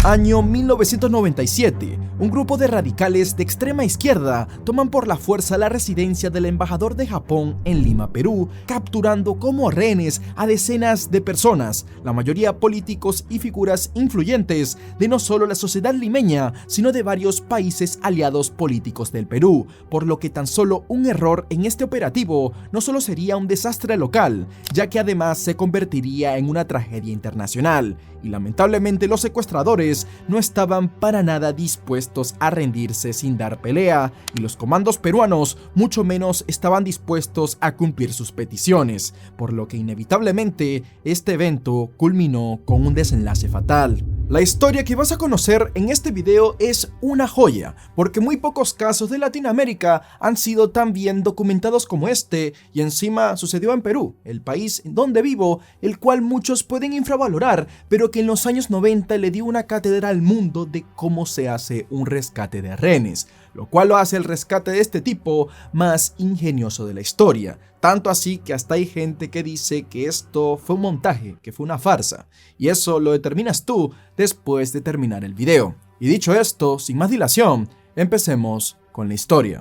Año 1997, un grupo de radicales de extrema izquierda toman por la fuerza la residencia del embajador de Japón en Lima, Perú, capturando como rehenes a decenas de personas, la mayoría políticos y figuras influyentes de no solo la sociedad limeña, sino de varios países aliados políticos del Perú, por lo que tan solo un error en este operativo no solo sería un desastre local, ya que además se convertiría en una tragedia internacional, y lamentablemente los secuestradores no estaban para nada dispuestos a rendirse sin dar pelea, y los comandos peruanos mucho menos estaban dispuestos a cumplir sus peticiones, por lo que inevitablemente este evento culminó con un desenlace fatal. La historia que vas a conocer en este video es una joya, porque muy pocos casos de Latinoamérica han sido tan bien documentados como este, y encima sucedió en Perú, el país donde vivo, el cual muchos pueden infravalorar, pero que en los años 90 le dio una cátedra al mundo de cómo se hace un rescate de rehenes, lo cual lo hace el rescate de este tipo más ingenioso de la historia. Tanto así que hasta hay gente que dice que esto fue un montaje, que fue una farsa, y eso lo determinas tú después de terminar el video. Y dicho esto, sin más dilación, empecemos con la historia.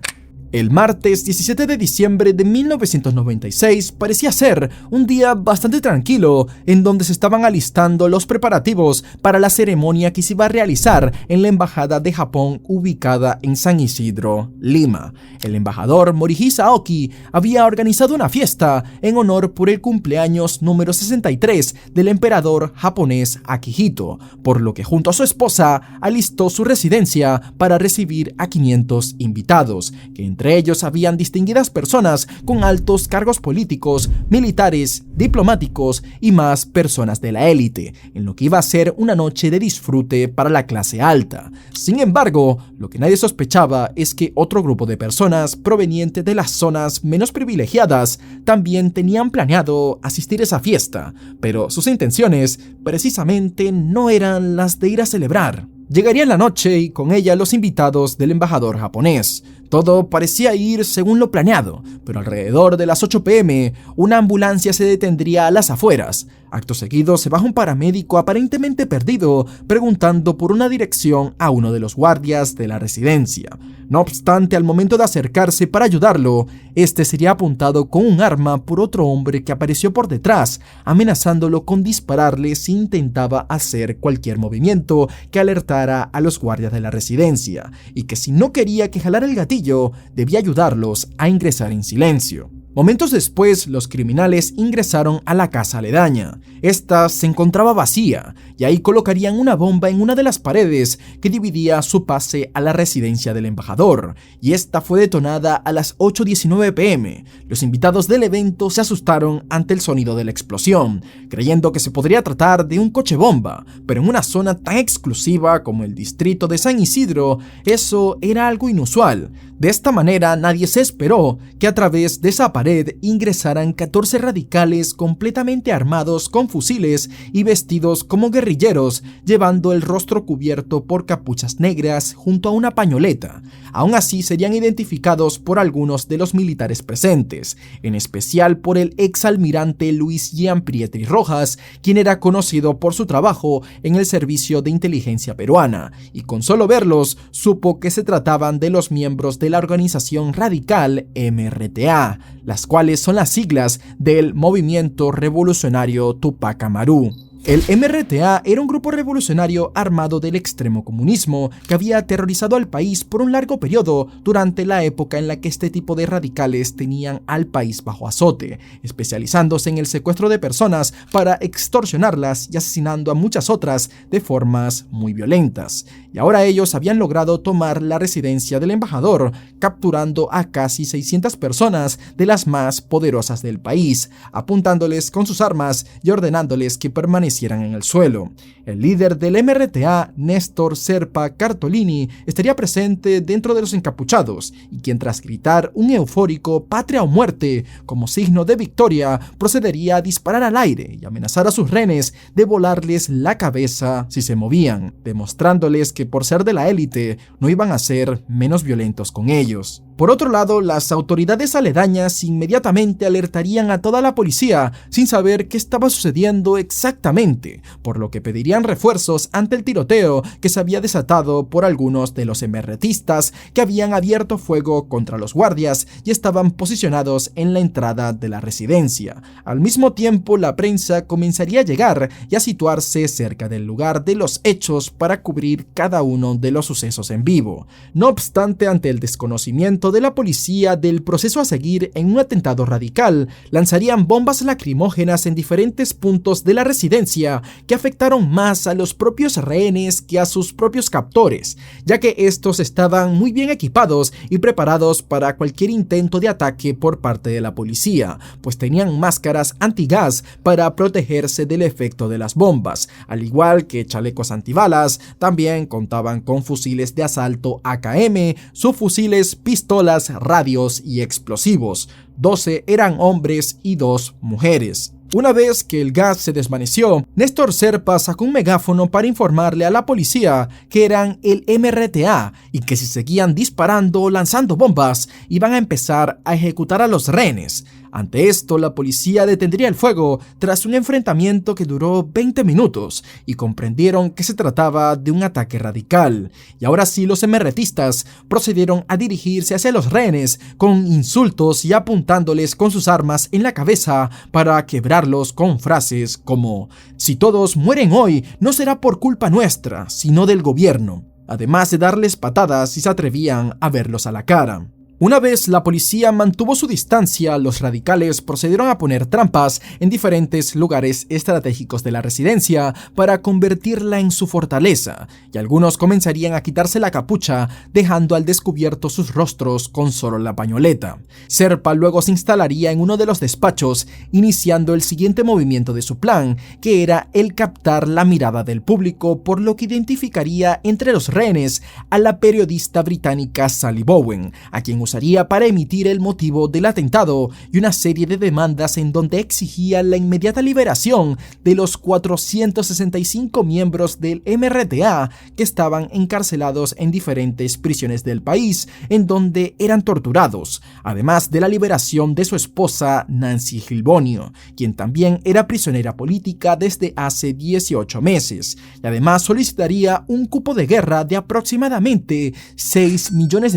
El martes 17 de diciembre de 1996 parecía ser un día bastante tranquilo, en donde se estaban alistando los preparativos para la ceremonia que se iba a realizar en la embajada de Japón ubicada en San Isidro, Lima. El embajador Morihisa Aoki había organizado una fiesta en honor por el cumpleaños número 63 del emperador japonés Akihito, por lo que junto a su esposa alistó su residencia para recibir a 500 invitados, que entre ellos habían distinguidas personas con altos cargos políticos, militares, diplomáticos y más personas de la élite, en lo que iba a ser una noche de disfrute para la clase alta. Sin embargo, lo que nadie sospechaba es que otro grupo de personas provenientes de las zonas menos privilegiadas también tenían planeado asistir a esa fiesta, pero sus intenciones precisamente no eran las de ir a celebrar. Llegaría la noche y con ella los invitados del embajador japonés. Todo parecía ir según lo planeado, pero alrededor de las 8 p.m. una ambulancia se detendría a las afueras. Acto seguido se baja un paramédico aparentemente perdido, preguntando por una dirección a uno de los guardias de la residencia. No obstante, al momento de acercarse para ayudarlo, este sería apuntado con un arma por otro hombre que apareció por detrás, amenazándolo con dispararle si intentaba hacer cualquier movimiento que alertara a los guardias de la residencia, y que si no quería que jalara el gatillo, debía ayudarlos a ingresar en silencio. Momentos después, los criminales ingresaron a la casa aledaña. Esta se encontraba vacía, y ahí colocarían una bomba en una de las paredes que dividía su pase a la residencia del embajador, y esta fue detonada a las 8:19 p.m. Los invitados del evento se asustaron ante el sonido de la explosión, creyendo que se podría tratar de un coche bomba, pero en una zona tan exclusiva como el distrito de San Isidro, eso era algo inusual. De esta manera, nadie se esperó que a través de esa pared ingresaran 14 radicales completamente armados con fusiles y vestidos como guerrilleros, llevando el rostro cubierto por capuchas negras junto a una pañoleta. Aún así, serían identificados por algunos de los militares presentes, en especial por el exalmirante Luis Gianpietri Rojas, quien era conocido por su trabajo en el servicio de inteligencia peruana, y con solo verlos supo que se trataban de los miembros de la organización radical MRTA, las cuales son las siglas del Movimiento Revolucionario Tupac Amaru. El MRTA era un grupo revolucionario armado del extremo comunismo que había aterrorizado al país por un largo periodo durante la época en la que este tipo de radicales tenían al país bajo azote, especializándose en el secuestro de personas para extorsionarlas y asesinando a muchas otras de formas muy violentas. Y ahora ellos habían logrado tomar la residencia del embajador, capturando a casi 600 personas de las más poderosas del país, apuntándoles con sus armas y ordenándoles que permanecieran en el suelo. El líder del MRTA, Néstor Serpa Cartolini, estaría presente dentro de los encapuchados, y quien tras gritar un eufórico "patria o muerte" como signo de victoria, procedería a disparar al aire y amenazar a sus rehenes de volarles la cabeza si se movían, demostrándoles que por ser de la élite no iban a ser menos violentos con ellos. Por otro lado, las autoridades aledañas inmediatamente alertarían a toda la policía sin saber qué estaba sucediendo exactamente, por lo que pedirían refuerzos ante el tiroteo que se había desatado por algunos de los emerretistas que habían abierto fuego contra los guardias y estaban posicionados en la entrada de la residencia. Al mismo tiempo, la prensa comenzaría a llegar y a situarse cerca del lugar de los hechos para cubrir cada uno de los sucesos en vivo. No obstante, ante el desconocimiento de la policía del proceso a seguir en un atentado radical, lanzarían bombas lacrimógenas en diferentes puntos de la residencia que afectaron más a los propios rehenes que a sus propios captores, ya que estos estaban muy bien equipados y preparados para cualquier intento de ataque por parte de la policía, pues tenían máscaras antigas para protegerse del efecto de las bombas, al igual que chalecos antibalas. También contaban con fusiles de asalto AKM, subfusiles, pistolas, radios y explosivos. 12 eran hombres y 2 mujeres. Una vez que el gas se desvaneció, Néstor Serpa sacó un megáfono para informarle a la policía que eran el MRTA y que si seguían disparando o lanzando bombas, iban a empezar a ejecutar a los rehenes. Ante esto, la policía detendría el fuego tras un enfrentamiento que duró 20 minutos y comprendieron que se trataba de un ataque radical. Y ahora sí, los emerretistas procedieron a dirigirse hacia los rehenes con insultos y apuntándoles con sus armas en la cabeza para quebrarlos con frases como: "Si todos mueren hoy, no será por culpa nuestra, sino del gobierno", además de darles patadas si se atrevían a verlos a la cara. Una vez la policía mantuvo su distancia, los radicales procedieron a poner trampas en diferentes lugares estratégicos de la residencia para convertirla en su fortaleza, y algunos comenzarían a quitarse la capucha, dejando al descubierto sus rostros con solo la pañoleta. Serpa luego se instalaría en uno de los despachos, iniciando el siguiente movimiento de su plan, que era el captar la mirada del público, por lo que identificaría entre los rehenes a la periodista británica Sally Bowen, a quien usaría para emitir el motivo del atentado y una serie de demandas en donde exigía la inmediata liberación de los 465 miembros del MRTA que estaban encarcelados en diferentes prisiones del país, en donde eran torturados, además de la liberación de su esposa Nancy Gilbonio, quien también era prisionera política desde hace 18 meses, y además solicitaría un cupo de guerra de aproximadamente $6 millones,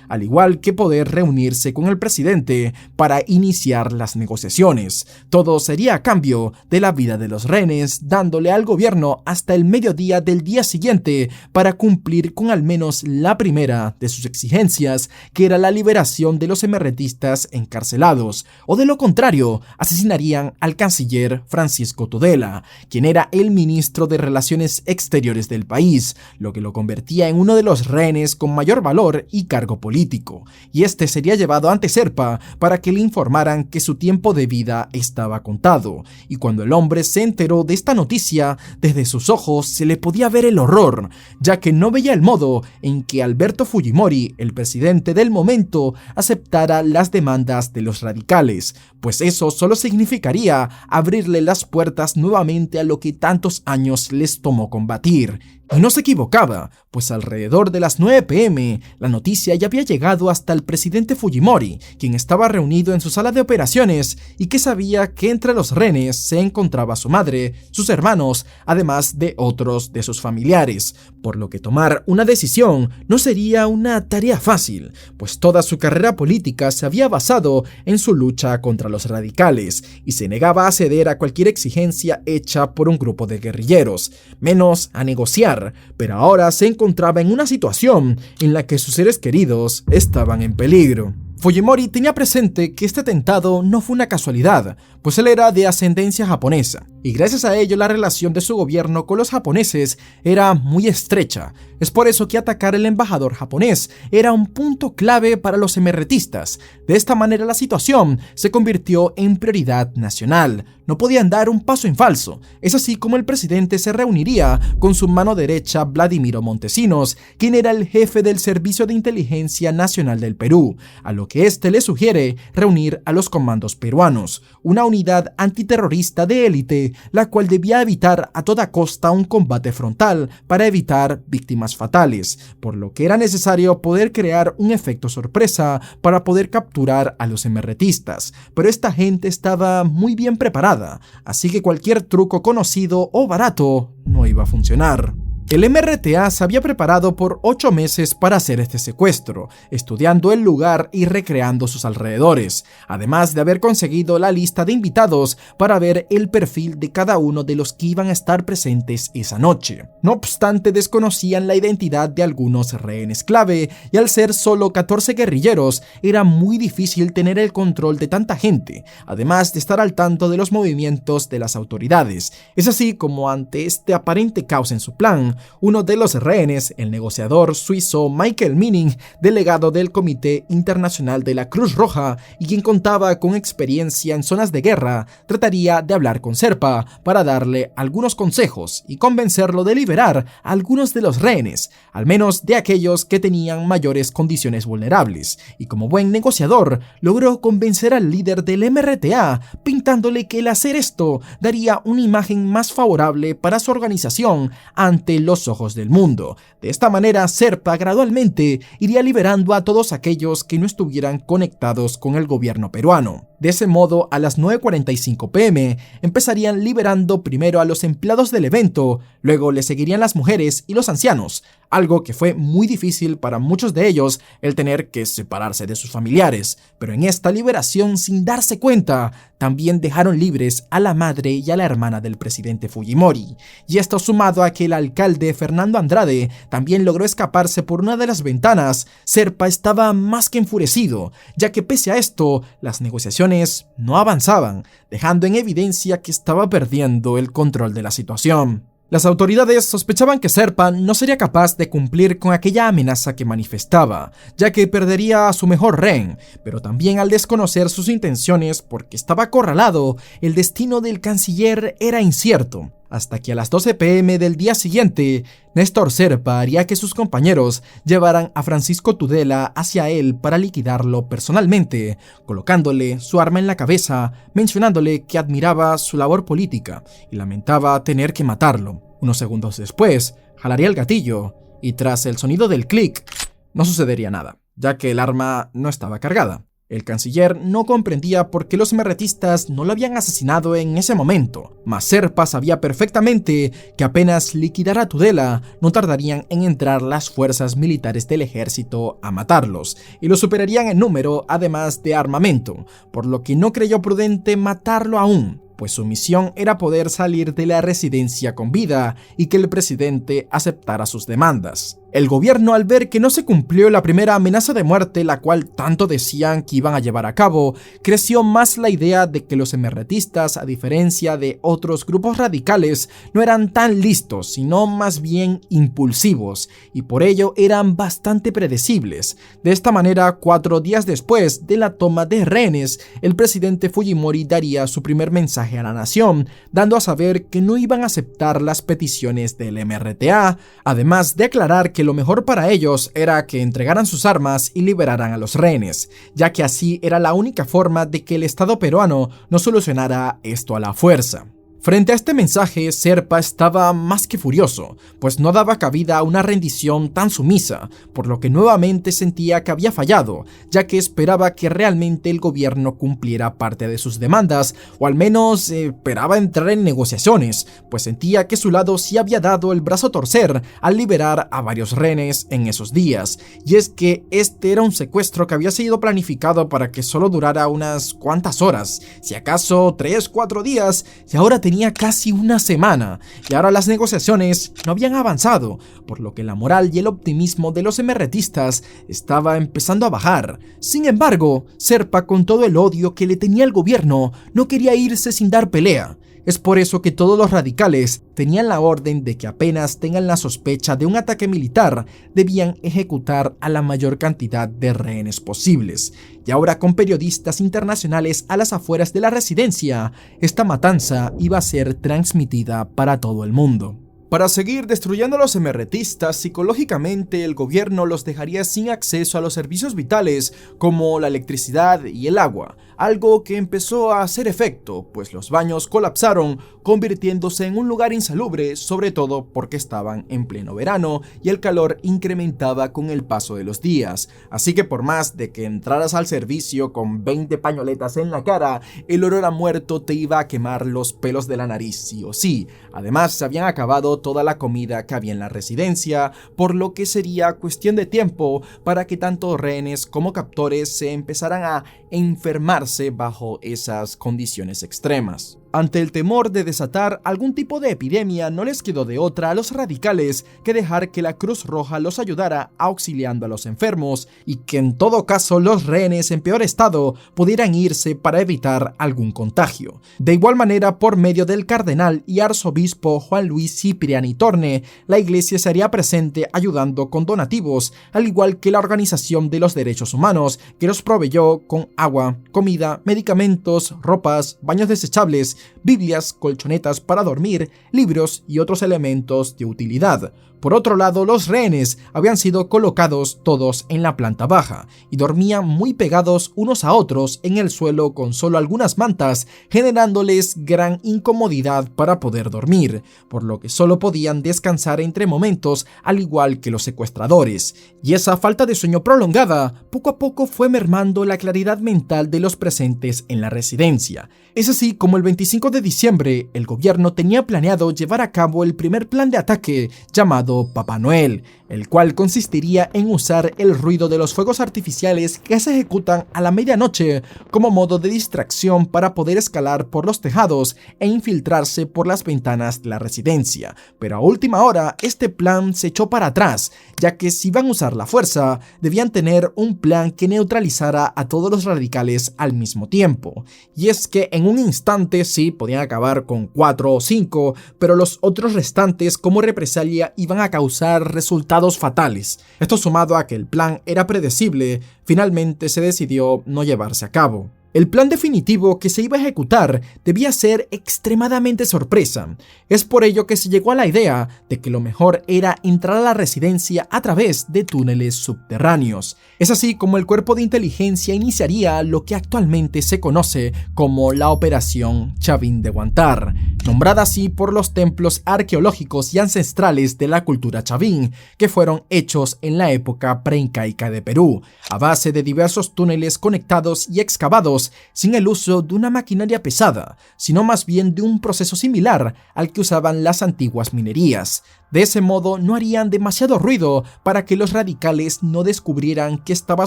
al igual que poder reunirse con el presidente para iniciar las negociaciones. Todo sería a cambio de la vida de los rehenes, dándole al gobierno hasta el mediodía del día siguiente para cumplir con al menos la primera de sus exigencias, que era la liberación de los emerretistas encarcelados, o de lo contrario, asesinarían al canciller Francisco Tudela, quien era el ministro de Relaciones Exteriores del país, lo que lo convertía en uno de los rehenes con mayor valor y cargo político, y este sería llevado ante Serpa para que le informaran que su tiempo de vida estaba contado. Y cuando el hombre se enteró de esta noticia, desde sus ojos se le podía ver el horror, ya que no veía el modo en que Alberto Fujimori, el presidente del momento, aceptara las demandas de los radicales, pues eso solo significaría abrirle las puertas nuevamente a lo que tantos años les tomó combatir. Y no se equivocaba, pues alrededor de las 9 p.m. la noticia ya había llegado hasta el presidente Fujimori, quien estaba reunido en su sala de operaciones y que sabía que entre los rehenes se encontraba su madre, sus hermanos, además de otros de sus familiares, por lo que tomar una decisión no sería una tarea fácil, pues toda su carrera política se había basado en su lucha contra los radicales y se negaba a ceder a cualquier exigencia hecha por un grupo de guerrilleros, menos a negociar, pero ahora se encontraba en una situación en la que sus seres queridos estaban en peligro. Fujimori tenía presente que este atentado no fue una casualidad, pues él era de ascendencia japonesa, y gracias a ello la relación de su gobierno con los japoneses era muy estrecha. Es por eso que atacar al embajador japonés era un punto clave para los emerretistas. De esta manera la situación se convirtió en prioridad nacional. No podían dar un paso en falso. Es así como el presidente se reuniría con su mano derecha Vladimiro Montesinos, quien era el jefe del Servicio de Inteligencia Nacional del Perú, a lo lo que este le sugiere reunir a los comandos peruanos, una unidad antiterrorista de élite, la cual debía evitar a toda costa un combate frontal para evitar víctimas fatales, por lo que era necesario poder crear un efecto sorpresa para poder capturar a los emerretistas, pero esta gente estaba muy bien preparada, así que cualquier truco conocido o barato no iba a funcionar. El MRTA se había preparado por 8 meses para hacer este secuestro, estudiando el lugar y recreando sus alrededores, además de haber conseguido la lista de invitados para ver el perfil de cada uno de los que iban a estar presentes esa noche. No obstante, desconocían la identidad de algunos rehenes clave, y al ser solo 14 guerrilleros, era muy difícil tener el control de tanta gente, además de estar al tanto de los movimientos de las autoridades. Es así como ante este aparente caos en su plan, uno de los rehenes, el negociador suizo Michael Minning, delegado del Comité Internacional de la Cruz Roja y quien contaba con experiencia en zonas de guerra, trataría de hablar con Serpa para darle algunos consejos y convencerlo de liberar a algunos de los rehenes, al menos de aquellos que tenían mayores condiciones vulnerables, y como buen negociador, logró convencer al líder del MRTA, pintándole que el hacer esto daría una imagen más favorable para su organización ante los ojos del mundo. De esta manera, Serpa gradualmente iría liberando a todos aquellos que no estuvieran conectados con el gobierno peruano. De ese modo, a las 9:45 p.m. empezarían liberando primero a los empleados del evento, luego le seguirían las mujeres y los ancianos, algo que fue muy difícil para muchos de ellos el tener que separarse de sus familiares, pero en esta liberación, sin darse cuenta, también dejaron libres a la madre y a la hermana del presidente Fujimori, y esto sumado a que el alcalde Fernando Andrade también logró escaparse por una de las ventanas. Serpa estaba más que enfurecido, ya que pese a esto, las negociaciones no avanzaban, dejando en evidencia que estaba perdiendo el control de la situación. Las autoridades sospechaban que Serpa no sería capaz de cumplir con aquella amenaza que manifestaba, ya que perdería a su mejor rehén, pero también al desconocer sus intenciones porque estaba acorralado, el destino del canciller era incierto. Hasta que a las 12 p.m. del día siguiente, Néstor Serpa haría que sus compañeros llevaran a Francisco Tudela hacia él para liquidarlo personalmente, colocándole su arma en la cabeza, mencionándole que admiraba su labor política y lamentaba tener que matarlo. Unos segundos después, jalaría el gatillo y tras el sonido del clic, no sucedería nada, ya que el arma no estaba cargada. El canciller no comprendía por qué los emerretistas no lo habían asesinado en ese momento, mas Serpa sabía perfectamente que apenas liquidara a Tudela, no tardarían en entrar las fuerzas militares del ejército a matarlos, y lo superarían en número además de armamento, por lo que no creyó prudente matarlo aún, pues su misión era poder salir de la residencia con vida y que el presidente aceptara sus demandas. El gobierno, al ver que no se cumplió la primera amenaza de muerte, la cual tanto decían que iban a llevar a cabo, creció más la idea de que los emerretistas, a diferencia de otros grupos radicales, no eran tan listos, sino más bien impulsivos, y por ello eran bastante predecibles. De esta manera, 4 días después de la toma de rehenes, el presidente Fujimori daría su primer mensaje a la nación, dando a saber que no iban a aceptar las peticiones del MRTA, además de aclarar que lo mejor para ellos era que entregaran sus armas y liberaran a los rehenes, ya que así era la única forma de que el Estado peruano no solucionara esto a la fuerza. Frente a este mensaje, Serpa estaba más que furioso, pues no daba cabida a una rendición tan sumisa, por lo que nuevamente sentía que había fallado, ya que esperaba que realmente el gobierno cumpliera parte de sus demandas, o al menos esperaba entrar en negociaciones, pues sentía que su lado sí había dado el brazo a torcer al liberar a varios rehenes en esos días, y es que este era un secuestro que había sido planificado para que solo durara unas cuantas horas, si acaso 3-4 días, y ahora tenía casi una semana, y ahora las negociaciones no habían avanzado, por lo que la moral y el optimismo de los emerretistas estaba empezando a bajar. Sin embargo, Serpa, con todo el odio que le tenía al gobierno, no quería irse sin dar pelea. Es por eso que todos los radicales tenían la orden de que apenas tengan la sospecha de un ataque militar, debían ejecutar a la mayor cantidad de rehenes posibles. Y ahora, con periodistas internacionales a las afueras de la residencia, esta matanza iba a ser transmitida para todo el mundo. Para seguir destruyendo a los emerretistas, psicológicamente el gobierno los dejaría sin acceso a los servicios vitales como la electricidad y el agua, algo que empezó a hacer efecto, pues los baños colapsaron, convirtiéndose en un lugar insalubre, sobre todo porque estaban en pleno verano y el calor incrementaba con el paso de los días. Así que por más de que entraras al servicio con 20 pañoletas en la cara, el olor a muerto te iba a quemar los pelos de la nariz sí o sí. Además, se habían acabado toda la comida que había en la residencia, por lo que sería cuestión de tiempo para que tanto rehenes como captores se empezaran a enfermarse bajo esas condiciones extremas. Ante el temor de desatar algún tipo de epidemia, no les quedó de otra a los radicales que dejar que la Cruz Roja los ayudara auxiliando a los enfermos y que en todo caso los rehenes en peor estado pudieran irse para evitar algún contagio. De igual manera, por medio del cardenal y arzobispo Juan Luis Cipriani Torne, la iglesia se haría presente ayudando con donativos, al igual que la Organización de los Derechos Humanos, que los proveyó con agua, comida, medicamentos, ropas, baños desechables, Biblias, colchonetas para dormir, libros y otros elementos de utilidad. Por otro lado, los rehenes habían sido colocados todos en la planta baja y dormían muy pegados unos a otros en el suelo con solo algunas mantas, generándoles gran incomodidad para poder dormir, por lo que solo podían descansar entre momentos, al igual que los secuestradores. Y esa falta de sueño prolongada poco a poco fue mermando la claridad mental de los presentes en la residencia. Es así como el 25 de diciembre el gobierno tenía planeado llevar a cabo el primer plan de ataque llamado Papá Noel, el cual consistiría en usar el ruido de los fuegos artificiales que se ejecutan a la medianoche como modo de distracción para poder escalar por los tejados e infiltrarse por las ventanas de la residencia. Pero a última hora este plan se echó para atrás, ya que si iban a usar la fuerza, debían tener un plan que neutralizara a todos los radicales al mismo tiempo. Y es que en un instante sí podían acabar con 4 o 5, pero los otros restantes como represalia iban a causar resultados fatales. Esto sumado a que el plan era predecible, finalmente se decidió no llevarse a cabo. El plan definitivo que se iba a ejecutar debía ser extremadamente sorpresa. Es por ello que se llegó a la idea de que lo mejor era entrar a la residencia a través de túneles subterráneos. Es así como el cuerpo de inteligencia iniciaría lo que actualmente se conoce como la Operación Chavín de Huántar, nombrada así por los templos arqueológicos y ancestrales de la cultura chavín, que fueron hechos en la época preincaica de Perú, a base de diversos túneles conectados y excavados sin el uso de una maquinaria pesada, sino más bien de un proceso similar al que usaban las antiguas minerías. De ese modo no harían demasiado ruido para que los radicales no descubrieran qué estaba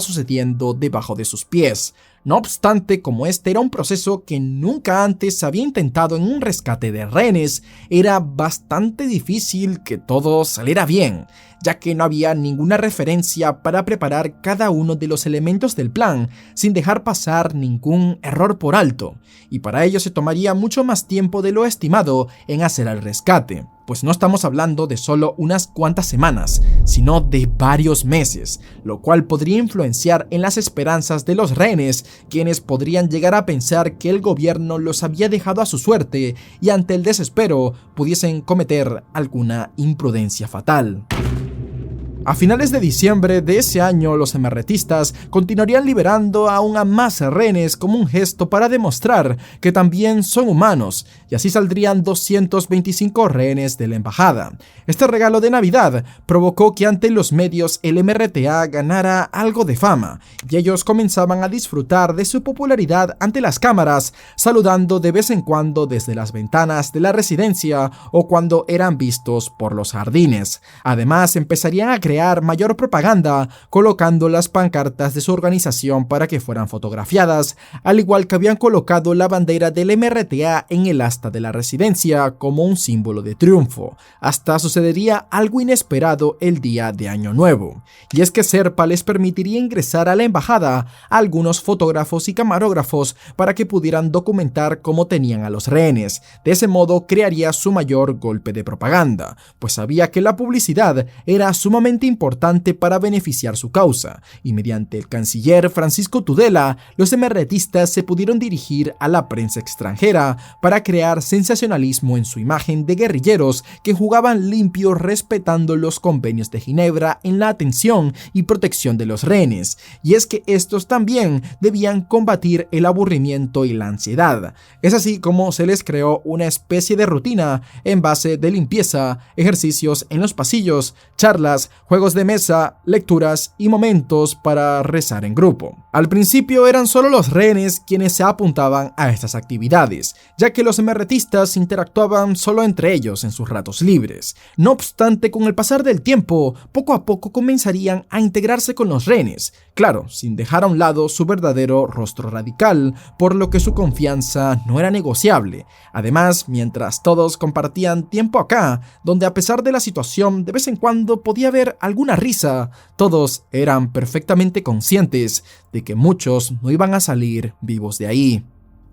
sucediendo debajo de sus pies. No obstante, como este era un proceso que nunca antes se había intentado en un rescate de rehenes, era bastante difícil que todo saliera bien, ya que no había ninguna referencia para preparar cada uno de los elementos del plan sin dejar pasar ningún error por alto, y para ello se tomaría mucho más tiempo de lo estimado en hacer el rescate. Pues no estamos hablando de solo unas cuantas semanas, sino de varios meses, lo cual podría influenciar en las esperanzas de los rehenes, quienes podrían llegar a pensar que el gobierno los había dejado a su suerte y ante el desespero pudiesen cometer alguna imprudencia fatal. A finales de diciembre de ese año, los emerretistas continuarían liberando aún a más rehenes como un gesto para demostrar que también son humanos, y así saldrían 225 rehenes de la embajada. Este regalo de Navidad provocó que ante los medios el MRTA ganara algo de fama, y ellos comenzaban a disfrutar de su popularidad ante las cámaras, saludando de vez en cuando desde las ventanas de la residencia o cuando eran vistos por los jardines. Además, empezarían a crear mayor propaganda, colocando las pancartas de su organización para que fueran fotografiadas, al igual que habían colocado la bandera del MRTA en el asta de la residencia como un símbolo de triunfo. Hasta sucedería algo inesperado el día de Año Nuevo, y es que Serpa les permitiría ingresar a la embajada a algunos fotógrafos y camarógrafos para que pudieran documentar cómo tenían a los rehenes. De ese modo crearía su mayor golpe de propaganda, pues sabía que la publicidad era sumamente sumamente importante para beneficiar su causa, y mediante el canciller Francisco Tudela, los emerretistas se pudieron dirigir a la prensa extranjera para crear sensacionalismo en su imagen de guerrilleros que jugaban limpio respetando los convenios de Ginebra en la atención y protección de los rehenes, y es que estos también debían combatir el aburrimiento y la ansiedad. Es así como se les creó una especie de rutina en base de limpieza, ejercicios en los pasillos, charlas, juegos de mesa, lecturas y momentos para rezar en grupo. Al principio eran solo los rehenes quienes se apuntaban a estas actividades, ya que los emerretistas interactuaban solo entre ellos en sus ratos libres. No obstante, con el pasar del tiempo, poco a poco comenzarían a integrarse con los rehenes, claro, sin dejar a un lado su verdadero rostro radical, por lo que su confianza no era negociable. Además, mientras todos compartían tiempo acá, donde a pesar de la situación de vez en cuando podía haber alguna risa, todos eran perfectamente conscientes de que muchos no iban a salir vivos de ahí.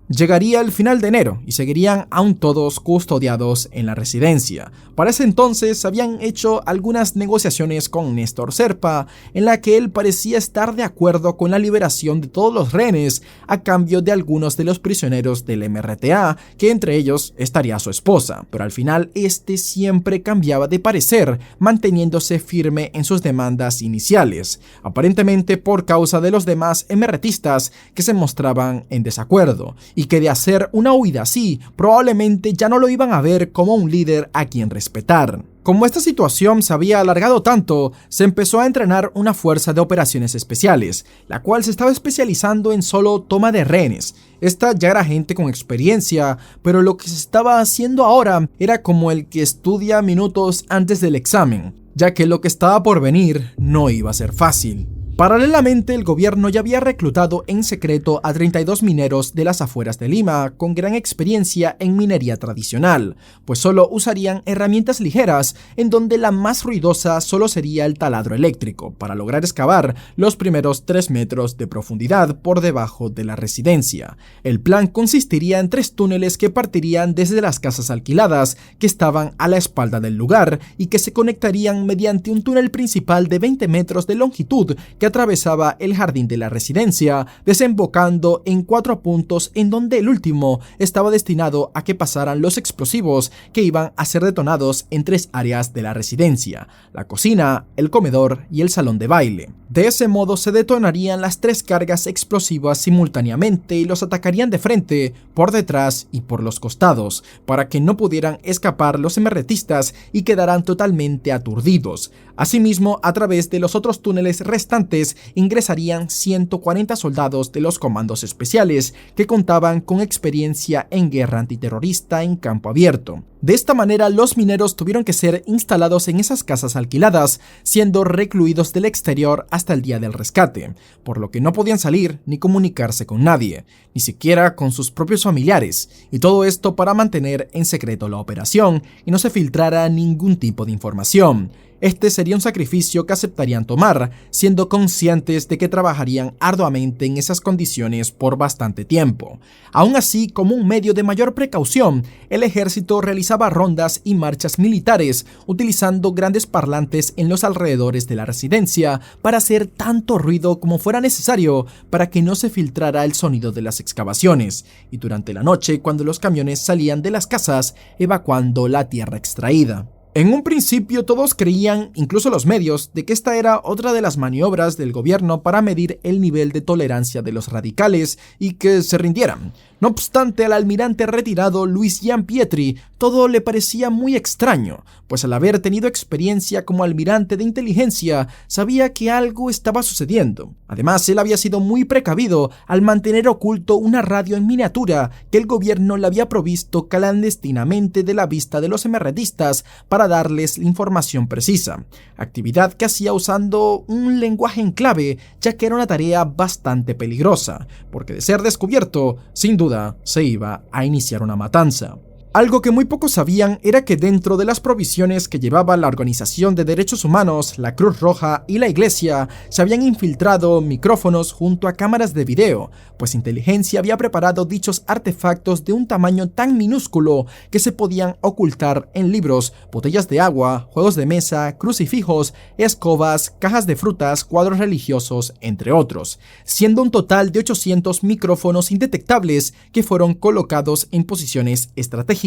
Llegaría el final de enero y seguirían aún todos custodiados en la residencia. Para ese entonces habían hecho algunas negociaciones con Néstor Serpa, en la que él parecía estar de acuerdo con la liberación de todos los rehenes a cambio de algunos de los prisioneros del MRTA, que entre ellos estaría su esposa, pero al final este siempre cambiaba de parecer, manteniéndose firme en sus demandas iniciales, aparentemente por causa de los demás MRTistas que se mostraban en desacuerdo, y que de hacer una huida así, probablemente ya no lo iban a ver como un líder a quien respetar. Como esta situación se había alargado tanto, se empezó a entrenar una fuerza de operaciones especiales, la cual se estaba especializando en solo toma de rehenes. Esta ya era gente con experiencia, pero lo que se estaba haciendo ahora era como el que estudia minutos antes del examen, ya que lo que estaba por venir no iba a ser fácil. Paralelamente, el gobierno ya había reclutado en secreto a 32 mineros de las afueras de Lima con gran experiencia en minería tradicional, pues solo usarían herramientas ligeras, en donde la más ruidosa solo sería el taladro eléctrico, para lograr excavar los primeros 3 metros de profundidad por debajo de la residencia. El plan consistiría en 3 túneles que partirían desde las casas alquiladas que estaban a la espalda del lugar y que se conectarían mediante un túnel principal de 20 metros de longitud que atravesaba el jardín de la residencia, desembocando en 4 puntos en donde el último estaba destinado a que pasaran los explosivos que iban a ser detonados en 3 áreas de la residencia: la cocina, el comedor y el salón de baile. De ese modo se detonarían las 3 cargas explosivas simultáneamente y los atacarían de frente, por detrás y por los costados, para que no pudieran escapar los emerretistas y quedaran totalmente aturdidos. Asimismo, a través de los otros túneles restantes ingresarían 140 soldados de los comandos especiales que contaban con experiencia en guerra antiterrorista en campo abierto. De esta manera, los mineros tuvieron que ser instalados en esas casas alquiladas, siendo recluidos del exterior hasta el día del rescate, por lo que no podían salir ni comunicarse con nadie, ni siquiera con sus propios familiares, y todo esto para mantener en secreto la operación y no se filtrara ningún tipo de información. Este sería un sacrificio que aceptarían tomar, siendo conscientes de que trabajarían arduamente en esas condiciones por bastante tiempo. Aún así, como un medio de mayor precaución, el ejército realizaba rondas y marchas militares, utilizando grandes parlantes en los alrededores de la residencia para hacer tanto ruido como fuera necesario para que no se filtrara el sonido de las excavaciones, y durante la noche, cuando los camiones salían de las casas, evacuando la tierra extraída. En un principio todos creían, incluso los medios, de que esta era otra de las maniobras del gobierno para medir el nivel de tolerancia de los radicales y que se rindieran. No obstante, al almirante retirado Luis Gianpietri todo le parecía muy extraño, pues al haber tenido experiencia como almirante de inteligencia, sabía que algo estaba sucediendo. Además, él había sido muy precavido al mantener oculto una radio en miniatura que el gobierno le había provisto clandestinamente de la vista de los emerretistas para darles la información precisa, actividad que hacía usando un lenguaje en clave, ya que era una tarea bastante peligrosa, porque de ser descubierto, sin duda, se iba a iniciar una matanza. Algo que muy pocos sabían era que dentro de las provisiones que llevaba la Organización de Derechos Humanos, la Cruz Roja y la Iglesia, se habían infiltrado micrófonos junto a cámaras de video, pues inteligencia había preparado dichos artefactos de un tamaño tan minúsculo que se podían ocultar en libros, botellas de agua, juegos de mesa, crucifijos, escobas, cajas de frutas, cuadros religiosos, entre otros, siendo un total de 800 micrófonos indetectables que fueron colocados en posiciones estratégicas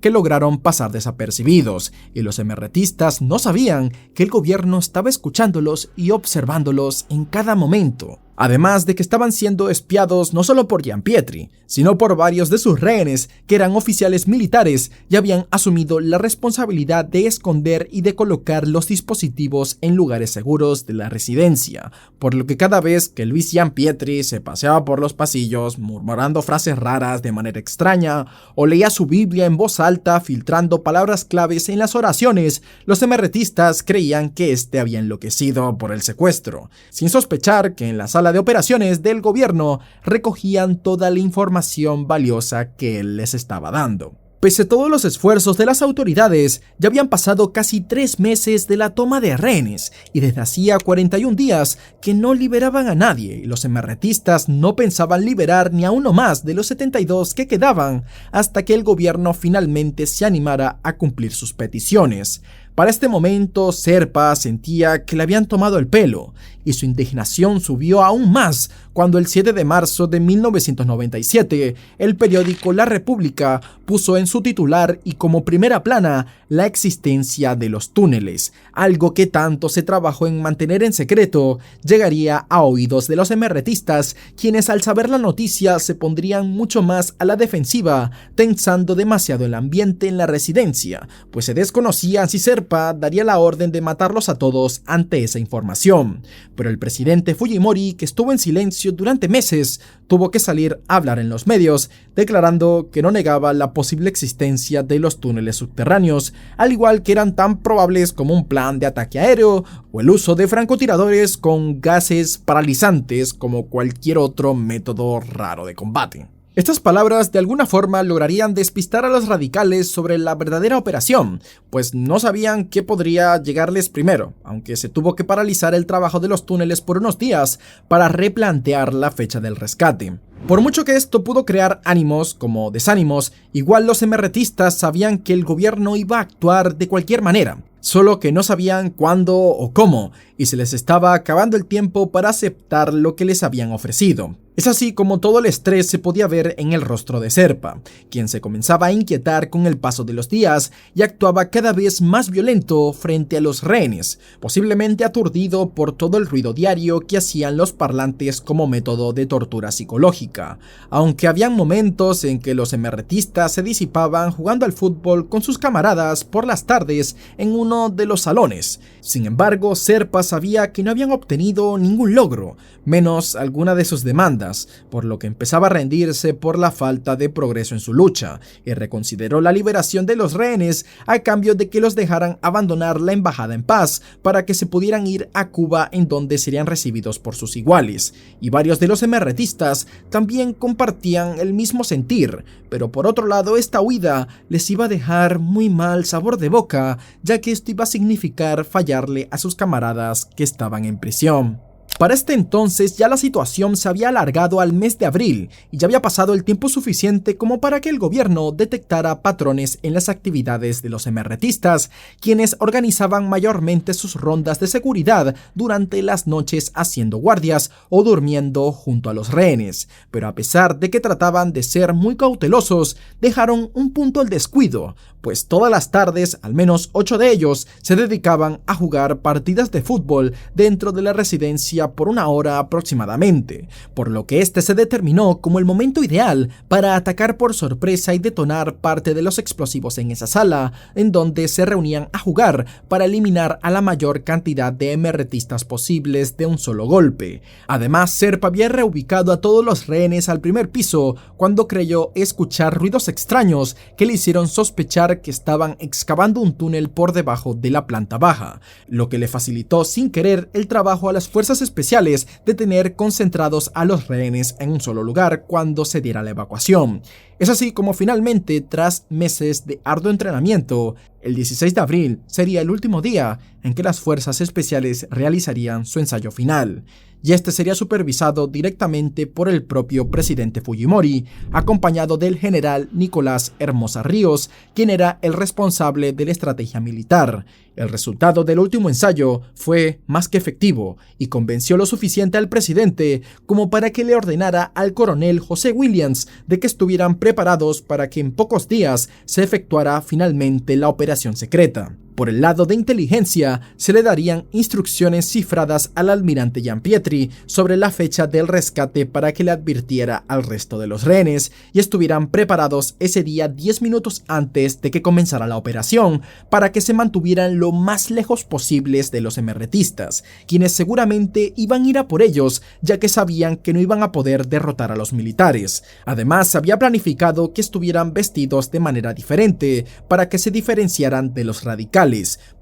que lograron pasar desapercibidos, y los emerretistas no sabían que el gobierno estaba escuchándolos y observándolos en cada momento. Además de que estaban siendo espiados no solo por Gianpietri, sino por varios de sus rehenes que eran oficiales militares y habían asumido la responsabilidad de esconder y de colocar los dispositivos en lugares seguros de la residencia, por lo que cada vez que Luis Gianpietri se paseaba por los pasillos murmurando frases raras de manera extraña o leía su Biblia en voz alta filtrando palabras claves en las oraciones, los emerretistas creían que este había enloquecido por el secuestro, sin sospechar que en la sala de operaciones del gobierno recogían toda la información valiosa que él les estaba dando. Pese a todos los esfuerzos de las autoridades, ya habían pasado casi 3 meses de la toma de rehenes y desde hacía 41 días que no liberaban a nadie, y los emerretistas no pensaban liberar ni a uno más de los 72 que quedaban hasta que el gobierno finalmente se animara a cumplir sus peticiones. Para este momento, Zerpa sentía que le habían tomado el pelo, y su indignación subió aún más cuando el 7 de marzo de 1997, el periódico La República puso en su titular y como primera plana la existencia de los túneles, algo que tanto se trabajó en mantener en secreto, llegaría a oídos de los emerretistas, quienes al saber la noticia se pondrían mucho más a la defensiva, tensando demasiado el ambiente en la residencia, pues se desconocía si Zerpa daría la orden de matarlos a todos ante esa información. Pero el presidente Fujimori, que estuvo en silencio durante meses, tuvo que salir a hablar en los medios, declarando que no negaba la posible existencia de los túneles subterráneos, al igual que eran tan probables como un plan de ataque aéreo o el uso de francotiradores con gases paralizantes como cualquier otro método raro de combate. Estas palabras de alguna forma lograrían despistar a los radicales sobre la verdadera operación, pues no sabían qué podría llegarles primero, aunque se tuvo que paralizar el trabajo de los túneles por unos días para replantear la fecha del rescate. Por mucho que esto pudo crear ánimos como desánimos, igual los emerretistas sabían que el gobierno iba a actuar de cualquier manera, solo que no sabían cuándo o cómo, y se les estaba acabando el tiempo para aceptar lo que les habían ofrecido. Es así como todo el estrés se podía ver en el rostro de Zerpa, quien se comenzaba a inquietar con el paso de los días y actuaba cada vez más violento frente a los rehenes, posiblemente aturdido por todo el ruido diario que hacían los parlantes como método de tortura psicológica, aunque habían momentos en que los emerretistas se disipaban jugando al fútbol con sus camaradas por las tardes en uno de los salones. Sin embargo, Zerpa sabía que no habían obtenido ningún logro, menos alguna de sus demandas, por lo que empezaba a rendirse por la falta de progreso en su lucha, y reconsideró la liberación de los rehenes a cambio de que los dejaran abandonar la embajada en paz para que se pudieran ir a Cuba, en donde serían recibidos por sus iguales, y varios de los emerretistas también compartían el mismo sentir, pero por otro lado esta huida les iba a dejar muy mal sabor de boca, ya que esto iba a significar fallarle a sus camaradas que estaban en prisión. Para este entonces ya la situación se había alargado al mes de abril y ya había pasado el tiempo suficiente como para que el gobierno detectara patrones en las actividades de los emerretistas, quienes organizaban mayormente sus rondas de seguridad durante las noches haciendo guardias o durmiendo junto a los rehenes, pero a pesar de que trataban de ser muy cautelosos, dejaron un punto al descuido, pues todas las tardes, al menos 8 de ellos, se dedicaban a jugar partidas de fútbol dentro de la residencia por 1 hora aproximadamente, por lo que este se determinó como el momento ideal para atacar por sorpresa y detonar parte de los explosivos en esa sala, en donde se reunían a jugar para eliminar a la mayor cantidad de emerretistas posibles de un solo golpe. Además, Zerpa había reubicado a todos los rehenes al primer piso cuando creyó escuchar ruidos extraños que le hicieron sospechar pensar que estaban excavando un túnel por debajo de la planta baja, lo que le facilitó sin querer el trabajo a las fuerzas especiales de tener concentrados a los rehenes en un solo lugar cuando se diera la evacuación. Es así como finalmente, tras meses de arduo entrenamiento, el 16 de abril sería el último día en que las fuerzas especiales realizarían su ensayo final, y este sería supervisado directamente por el propio presidente Fujimori, acompañado del general Nicolás Hermosa Ríos, quien era el responsable de la estrategia militar. El resultado del último ensayo fue más que efectivo y convenció lo suficiente al presidente como para que le ordenara al coronel José Williams de que estuvieran preparados para que en pocos días se efectuara finalmente la operación secreta. Por el lado de inteligencia, se le darían instrucciones cifradas al almirante Gianpietri sobre la fecha del rescate para que le advirtiera al resto de los rehenes y estuvieran preparados ese día 10 minutos antes de que comenzara la operación para que se mantuvieran lo más lejos posibles de los emerretistas, quienes seguramente iban a ir a por ellos ya que sabían que no iban a poder derrotar a los militares. Además, se había planificado que estuvieran vestidos de manera diferente para que se diferenciaran de los radicales,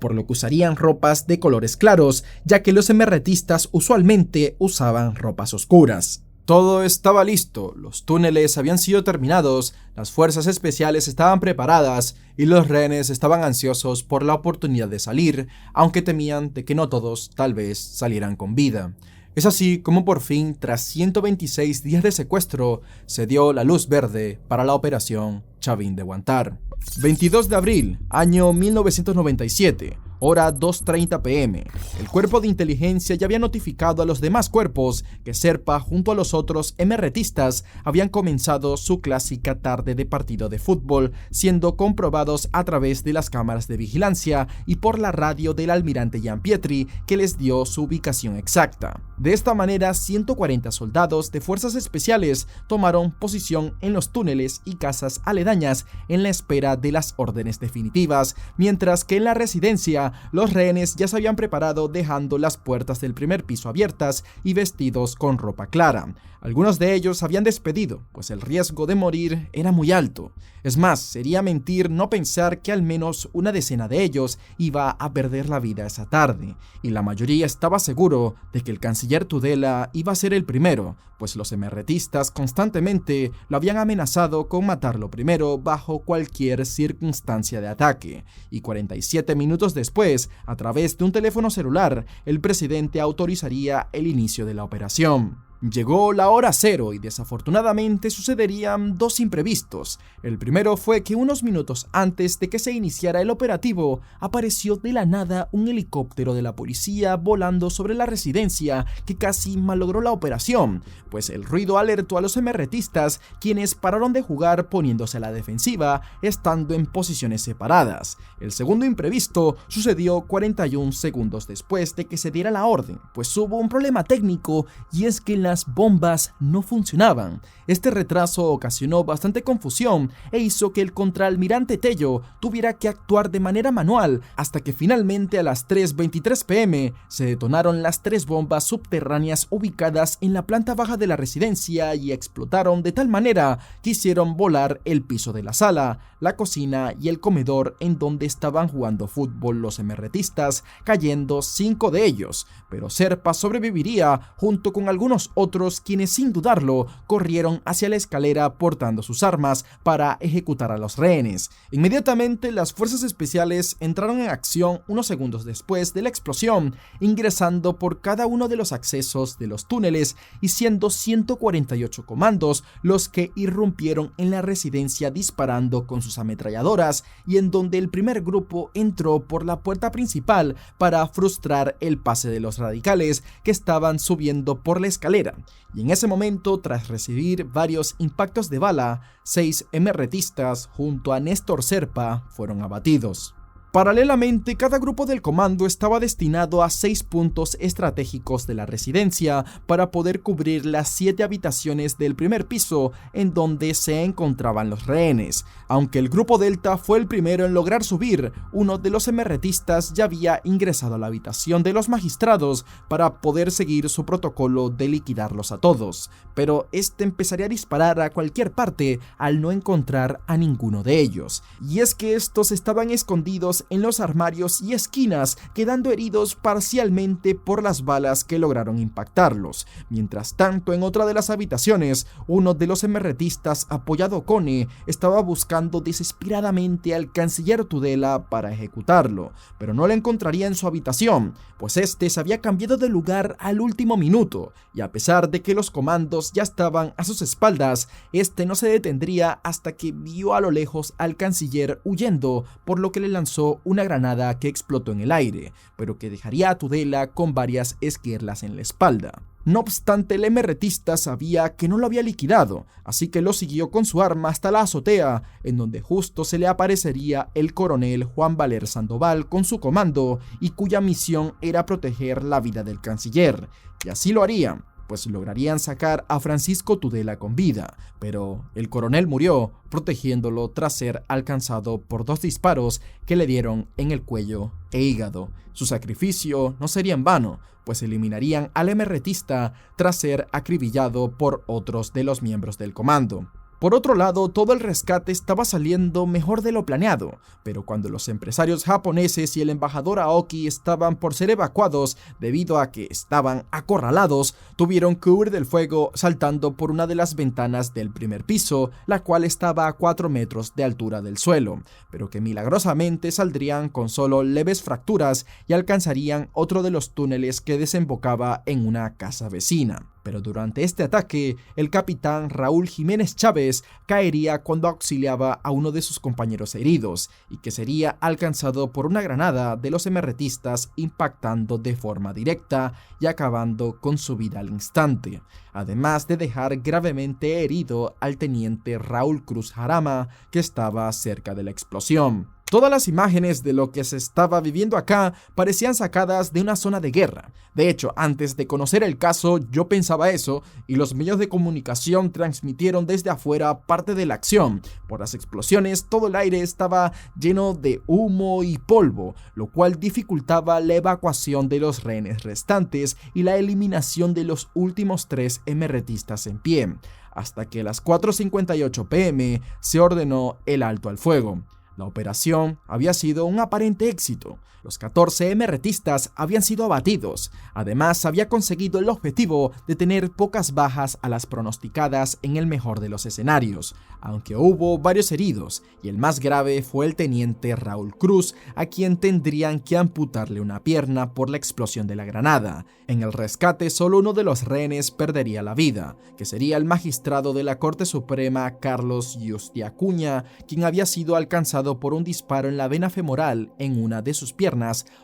por lo que usarían ropas de colores claros, ya que los emerretistas usualmente usaban ropas oscuras. Todo estaba listo, los túneles habían sido terminados, las fuerzas especiales estaban preparadas y los rehenes estaban ansiosos por la oportunidad de salir, aunque temían de que no todos tal vez salieran con vida. Es así como por fin, tras 126 días de secuestro, se dio la luz verde para la operación Chavín de Huántar. 22 de abril, año 1997, hora 2:30 p.m. El cuerpo de inteligencia ya había notificado a los demás cuerpos que Serpa junto a los otros emerretistas habían comenzado su clásica tarde de partido de fútbol, siendo comprobados a través de las cámaras de vigilancia y por la radio del almirante Gianpietri, que les dio su ubicación exacta. De esta manera, 140 soldados de fuerzas especiales tomaron posición en los túneles y casas aledañas en la espera de las órdenes definitivas, mientras que en la residencia los rehenes ya se habían preparado dejando las puertas del primer piso abiertas y vestidos con ropa clara. Algunos de ellos habían despedido, pues el riesgo de morir era muy alto. Es más, sería mentir no pensar que al menos una decena de ellos iba a perder la vida esa tarde, y la mayoría estaba seguro de que el canciller Tudela iba a ser el primero, pues los emerretistas constantemente lo habían amenazado con matarlo primero bajo cualquier circunstancia de ataque, y 47 minutos después, a través de un teléfono celular, el presidente autorizaría el inicio de la operación. Llegó la hora cero y desafortunadamente sucederían dos imprevistos. El primero fue que unos minutos antes de que se iniciara el operativo, apareció de la nada un helicóptero de la policía volando sobre la residencia que casi malogró la operación, pues el ruido alertó a los emerretistas, quienes pararon de jugar poniéndose a la defensiva, estando en posiciones separadas. El segundo imprevisto sucedió 41 segundos después de que se diera la orden, pues hubo un problema técnico y es que las bombas no funcionaban. Este retraso ocasionó bastante confusión e hizo que el contraalmirante Tello tuviera que actuar de manera manual hasta que finalmente a las 3:23 p.m. se detonaron las 3 bombas subterráneas ubicadas en la planta baja de la residencia y explotaron de tal manera que hicieron volar el piso de la sala, la cocina y el comedor en donde estaban jugando fútbol los emerretistas, cayendo 5 de ellos, pero Serpa sobreviviría junto con algunos otros quienes sin dudarlo corrieron hacia la escalera portando sus armas para ejecutar a los rehenes. Inmediatamente las fuerzas especiales entraron en acción unos segundos después de la explosión, ingresando por cada uno de los accesos de los túneles y siendo 148 comandos los que irrumpieron en la residencia disparando con sus ametralladoras, y en donde el primer grupo entró por la puerta principal para frustrar el pase de los radicales que estaban subiendo por la escalera, y en ese momento, tras recibir varios impactos de bala, 6 emerretistas junto a Néstor Serpa fueron abatidos. Paralelamente, cada grupo del comando estaba destinado a 6 puntos estratégicos de la residencia para poder cubrir las 7 habitaciones del primer piso en donde se encontraban los rehenes. Aunque el grupo Delta fue el primero en lograr subir, uno de los emerretistas ya había ingresado a la habitación de los magistrados para poder seguir su protocolo de liquidarlos a todos, pero este empezaría a disparar a cualquier parte al no encontrar a ninguno de ellos. Y es que estos estaban escondidos en los armarios y esquinas, quedando heridos parcialmente por las balas que lograron impactarlos. Mientras tanto, en otra de las habitaciones, uno de los emerretistas, apoyado Kone, estaba buscando desesperadamente al canciller Tudela para ejecutarlo, pero no lo encontraría en su habitación, pues este se había cambiado de lugar al último minuto, y a pesar de que los comandos ya estaban a sus espaldas, este no se detendría hasta que vio a lo lejos al canciller huyendo, por lo que le lanzó una granada que explotó en el aire, pero que dejaría a Tudela con varias esquirlas en la espalda. No obstante, el emerretista sabía que no lo había liquidado, así que lo siguió con su arma hasta la azotea, en donde justo se le aparecería el coronel Juan Valer Sandoval con su comando, y cuya misión era proteger la vida del canciller, y así lo harían, pues lograrían sacar a Francisco Tudela con vida, pero el coronel murió protegiéndolo tras ser alcanzado por 2 disparos que le dieron en el cuello e hígado. Su sacrificio no sería en vano, pues eliminarían al emerretista tras ser acribillado por otros de los miembros del comando. Por otro lado, todo el rescate estaba saliendo mejor de lo planeado, pero cuando los empresarios japoneses y el embajador Aoki estaban por ser evacuados debido a que estaban acorralados, tuvieron que huir del fuego saltando por una de las ventanas del primer piso, la cual estaba a 4 metros de altura del suelo, pero que milagrosamente saldrían con solo leves fracturas y alcanzarían otro de los túneles que desembocaba en una casa vecina. Pero durante este ataque, el capitán Raúl Jiménez Chávez caería cuando auxiliaba a uno de sus compañeros heridos, y que sería alcanzado por una granada de los emerretistas impactando de forma directa y acabando con su vida al instante, además de dejar gravemente herido al teniente Raúl Cruz Jarama, que estaba cerca de la explosión. Todas las imágenes de lo que se estaba viviendo acá parecían sacadas de una zona de guerra. De hecho, antes de conocer el caso, yo pensaba eso, y los medios de comunicación transmitieron desde afuera parte de la acción. Por las explosiones, todo el aire estaba lleno de humo y polvo, lo cual dificultaba la evacuación de los rehenes restantes y la eliminación de los últimos 3 emerretistas en pie, hasta que a las 4:58 p.m. se ordenó el alto al fuego. La operación había sido un aparente éxito. Los 14 emerretistas habían sido abatidos. Además, había conseguido el objetivo de tener pocas bajas a las pronosticadas en el mejor de los escenarios, aunque hubo varios heridos, y el más grave fue el teniente Raúl Cruz, a quien tendrían que amputarle una pierna por la explosión de la granada. En el rescate, solo uno de los rehenes perdería la vida, que sería el magistrado de la Corte Suprema Carlos Yusti Acuña, quien había sido alcanzado por un disparo en la vena femoral en una de sus piernas,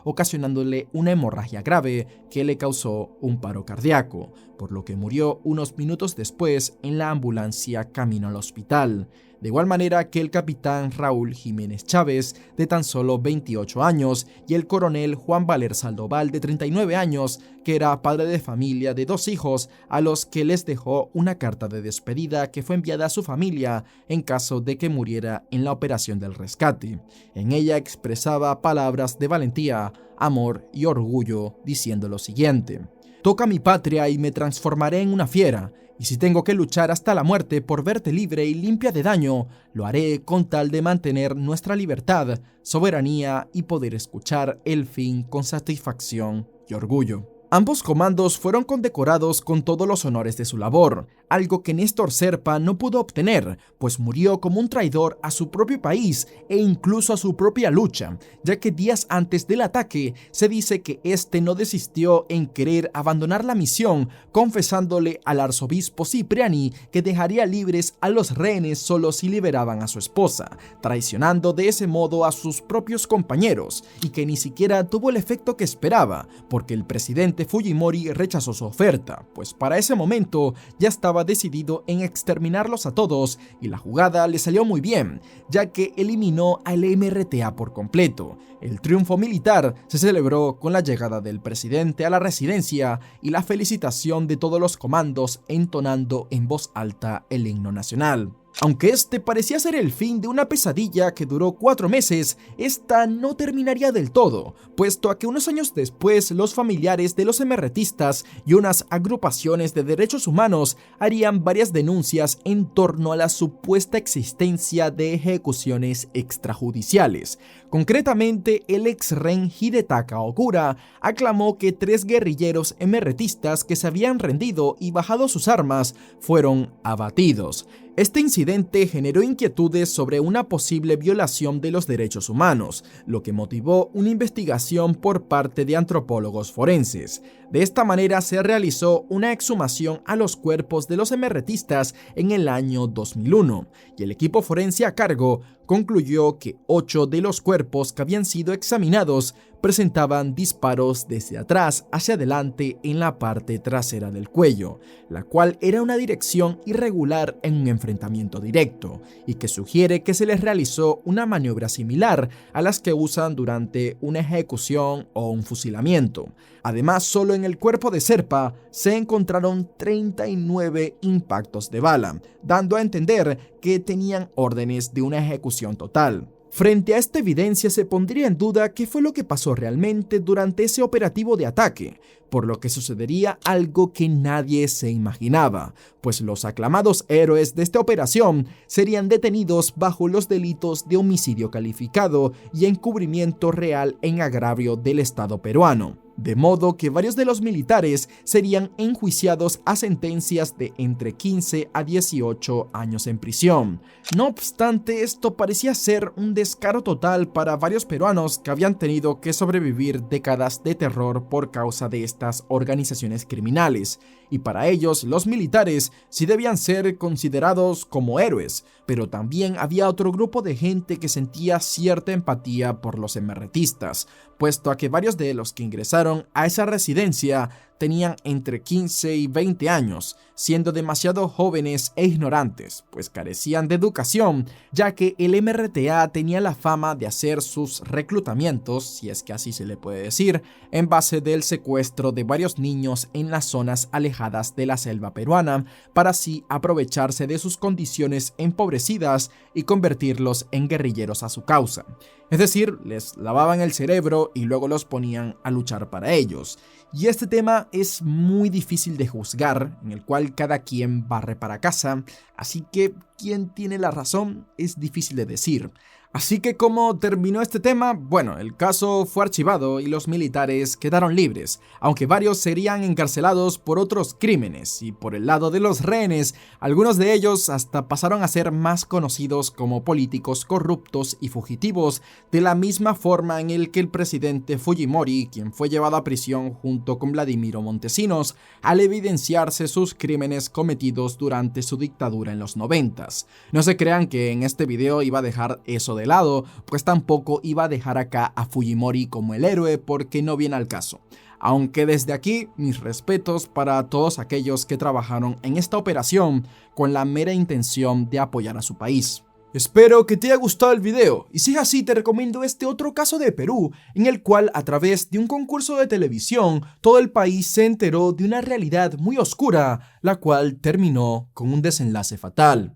ocasionándole una hemorragia grave que le causó un paro cardíaco, por lo que murió unos minutos después en la ambulancia camino al hospital. De igual manera que el capitán Raúl Jiménez Chávez, de tan solo 28 años, y el coronel Juan Valer Sandoval, de 39 años, que era padre de familia de 2 hijos, a los que les dejó una carta de despedida que fue enviada a su familia en caso de que muriera en la operación del rescate. En ella expresaba palabras de valentía, amor y orgullo, diciendo lo siguiente: «Toca mi patria y me transformaré en una fiera, y si tengo que luchar hasta la muerte por verte libre y limpia de daño, lo haré con tal de mantener nuestra libertad, soberanía y poder escuchar el fin con satisfacción y orgullo». Ambos comandos fueron condecorados con todos los honores de su labor, algo que Néstor Serpa no pudo obtener, pues murió como un traidor a su propio país e incluso a su propia lucha, ya que días antes del ataque se dice que este no desistió en querer abandonar la misión, confesándole al arzobispo Cipriani que dejaría libres a los rehenes solo si liberaban a su esposa, traicionando de ese modo a sus propios compañeros, y que ni siquiera tuvo el efecto que esperaba, porque el presidente presidente Fujimori rechazó su oferta, pues para ese momento ya estaba decidido en exterminarlos a todos y la jugada le salió muy bien, ya que eliminó al MRTA por completo. El triunfo militar se celebró con la llegada del presidente a la residencia y la felicitación de todos los comandos entonando en voz alta el himno nacional. Aunque este parecía ser el fin de una pesadilla que duró 4 meses, esta no terminaría del todo, puesto a que unos años después los familiares de los emerretistas y unas agrupaciones de derechos humanos harían varias denuncias en torno a la supuesta existencia de ejecuciones extrajudiciales. Concretamente, el ex-REN Hidetaka Ogura aclamó que 3 guerrilleros emerretistas que se habían rendido y bajado sus armas fueron abatidos. Este incidente generó inquietudes sobre una posible violación de los derechos humanos, lo que motivó una investigación por parte de antropólogos forenses. De esta manera se realizó una exhumación a los cuerpos de los emerretistas en el año 2001, y el equipo forense a cargo concluyó que 8 de los cuerpos que habían sido examinados presentaban disparos desde atrás hacia adelante en la parte trasera del cuello, la cual era una dirección irregular en un enfrentamiento directo, y que sugiere que se les realizó una maniobra similar a las que usan durante una ejecución o un fusilamiento. Además, solo en el cuerpo de Serpa se encontraron 39 impactos de bala, dando a entender que tenían órdenes de una ejecución total. Frente a esta evidencia se pondría en duda qué fue lo que pasó realmente durante ese operativo de ataque, por lo que sucedería algo que nadie se imaginaba, pues los aclamados héroes de esta operación serían detenidos bajo los delitos de homicidio calificado y encubrimiento real en agravio del Estado peruano. De modo que varios de los militares serían enjuiciados a sentencias de entre 15 a 18 años en prisión. No obstante, esto parecía ser un descaro total para varios peruanos que habían tenido que sobrevivir décadas de terror por causa de estas organizaciones criminales, y para ellos los militares sí debían ser considerados como héroes, pero también había otro grupo de gente que sentía cierta empatía por los emerretistas, puesto a que varios de los que ingresaron a esa residencia tenían entre 15 y 20 años, siendo demasiado jóvenes e ignorantes, pues carecían de educación, ya que el MRTA tenía la fama de hacer sus reclutamientos, si es que así se le puede decir, en base del secuestro de varios niños en las zonas alejadas de la selva peruana, para así aprovecharse de sus condiciones empobrecidas y convertirlos en guerrilleros a su causa. Es decir, les lavaban el cerebro y luego los ponían a luchar para ellos. Y este tema es muy difícil de juzgar, en el cual cada quien barre para casa, así que quién tiene la razón es difícil de decir. Así que, ¿cómo terminó este tema? Bueno, el caso fue archivado y los militares quedaron libres, aunque varios serían encarcelados por otros crímenes, y por el lado de los rehenes, algunos de ellos hasta pasaron a ser más conocidos como políticos corruptos y fugitivos, de la misma forma en el que el presidente Fujimori, quien fue llevado a prisión junto con Vladimiro Montesinos, al evidenciarse sus crímenes cometidos durante su dictadura en los 90s. No se crean que en este video iba a dejar eso de lado, pues tampoco iba a dejar acá a Fujimori como el héroe, porque no viene al caso. Aunque desde aquí, mis respetos para todos aquellos que trabajaron en esta operación con la mera intención de apoyar a su país. Espero que te haya gustado el video, y si es así te recomiendo este otro caso de Perú, en el cual a través de un concurso de televisión, todo el país se enteró de una realidad muy oscura, la cual terminó con un desenlace fatal.